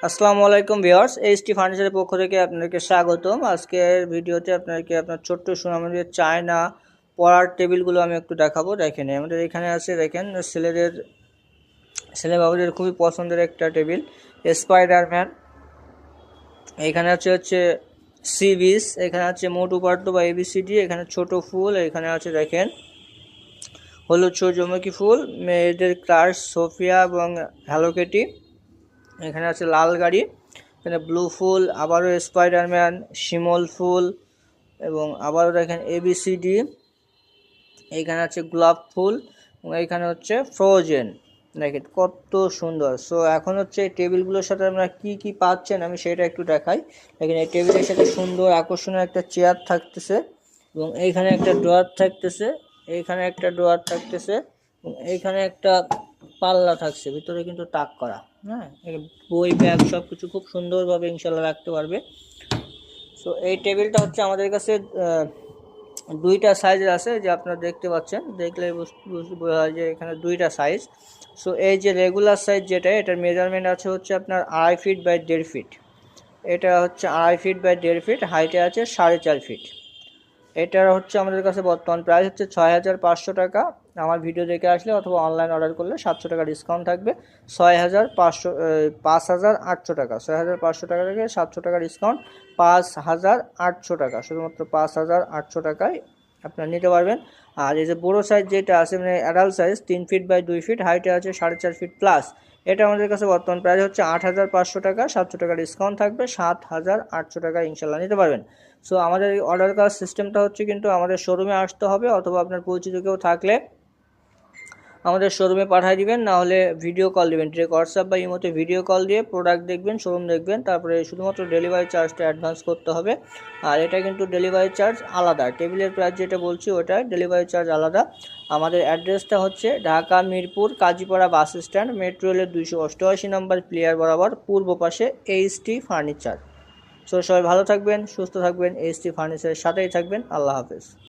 আসসালামু আলাইকুম viewers, HT ফার্নিচারের পক্ষ থেকে আপনাদেরকে স্বাগতম। আজকের ভিডিওতে আপনাদেরকে আপনার ছোট্ট সোনামণির চায়না পড়ার টেবিলগুলো আমি একটু দেখাবো। দেখেন আমাদের এখানে আছে, দেখেন ছেলে বাবুদের খুবই পছন্দের একটা টেবিল স্পাইডারম্যান। এখানে হচ্ছে সি বিচ, এখানে আছে মোটু পাট্টু বা এবিসিডি, এখানে ছোট ফুল, এখানে আছে দেখেন হলুদ সূর্যমুখী ফুল, মেয়েদের ক্রাশ সোফিয়া এবং হ্যালোকেটি। এখানে আছে লাল গাড়ি, এখানে ব্লু ফুল, আবারও স্পাইডারম্যান, শিমল ফুল এবং আবারও দেখেন এবিসিডি। এইখানে আছে গোলাপ ফুল এবং এইখানে হচ্ছে ফ্রোজেন। দেখেন কত সুন্দর। সো এখন হচ্ছে এই টেবিলগুলোর সাথে আপনারা কি কি পাচ্ছেন আমি সেটা একটু দেখাই। দেখেন এই টেবিলের সাথে সুন্দর আকর্ষণীয় একটা চেয়ার থাকতেছে এবং এইখানে একটা ড্রয়ার থাকতেছে, এইখানে একটা ড্রয়ার থাকতেছে এবং এইখানে একটা পাল্লা থাকছে, ভিতরে কিন্তু তাক করা। হ্যাঁ, বই ব্যাগ সব কিছু খুব সুন্দরভাবে ইনশাল্লাহ রাখতে পারবে। সো এই টেবিলটা হচ্ছে আমাদের কাছে দুইটা সাইজের আছে, যে আপনারা দেখতে পাচ্ছেন, দেখলে বোঝা যায় যে এখানে দুইটা সাইজ। সো এই যে রেগুলার সাইজ যেটা, এটার মেজারমেন্ট আছে হচ্ছে আপনার 2.5 ফিট বাই 1.5 ফিট। এটা হচ্ছে 2.5 ফিট বাই 1.5 ফিট, হাইটে আছে 4.5 ফিট। এটার হচ্ছে আমাদের কাছে বর্তমান প্রাইস হচ্ছে 6,500 টাকা। আমার ভিডিও দেখে আসলে অথবা অনলাইন অর্ডার করলে 700 টাকা ডিসকাউন্ট থাকবে। 5,800 টাকা, 6,500 টাকা থেকে 700 টাকা ডিসকাউন্ট, 5,800 টাকা, শুধুমাত্র 5,800 টাকায় আপনারা নিতে পারবেন। আর এই যে বড়ো সাইজ যেটা আছে, মানে adult size 3 feet by 2 feet, হাইটে আছে 4.5 ফিট প্লাস, এটা আমাদের কাছে বর্তমান প্রাইস হচ্ছে 8,500 টাকা, 700 টাকা ডিসকাউন্ট থাকবে, 7,800 টাকা ইনশাল্লাহ নিতে পারবেন। সো আমাদের অর্ডার করার সিস্টেমটা হচ্ছে কিন্তু আমাদের শোরুমে আসতে হবে, অথবা আপনার পরিচিত কেউ থাকলে আমাদের শোরুমে পাঠিয়ে দিবেন, না হলে ভিডিও কল দিবেন, ডিরেক্ট হোয়াটসঅ্যাপ বা ইমোতে ভিডিও কল দিয়ে প্রোডাক্ট দেখবেন, শোরুম দেখবেন, তারপরে শুধুমাত্র ডেলিভারি চার্জটা অ্যাডভান্স করতে হবে। আর এটা কিন্তু ডেলিভারি চার্জ আলাদা, টেবিলের প্রাইস যেটা বলছি ওটা ডেলিভারি চার্জ আলাদা। আমাদের অ্যাড্রেসটা হচ্ছে Dhaka Mirpur Kazipara bus stand, metro রেলের 288 নম্বর প্লেয়ার বরাবর পূর্ব পাশে এইচটি ফার্নিচার। সো সবাই ভালো থাকবেন, সুস্থ থাকবেন, এইচটি ফার্নিচারের সাথেই থাকবেন। আল্লাহ হাফেজ।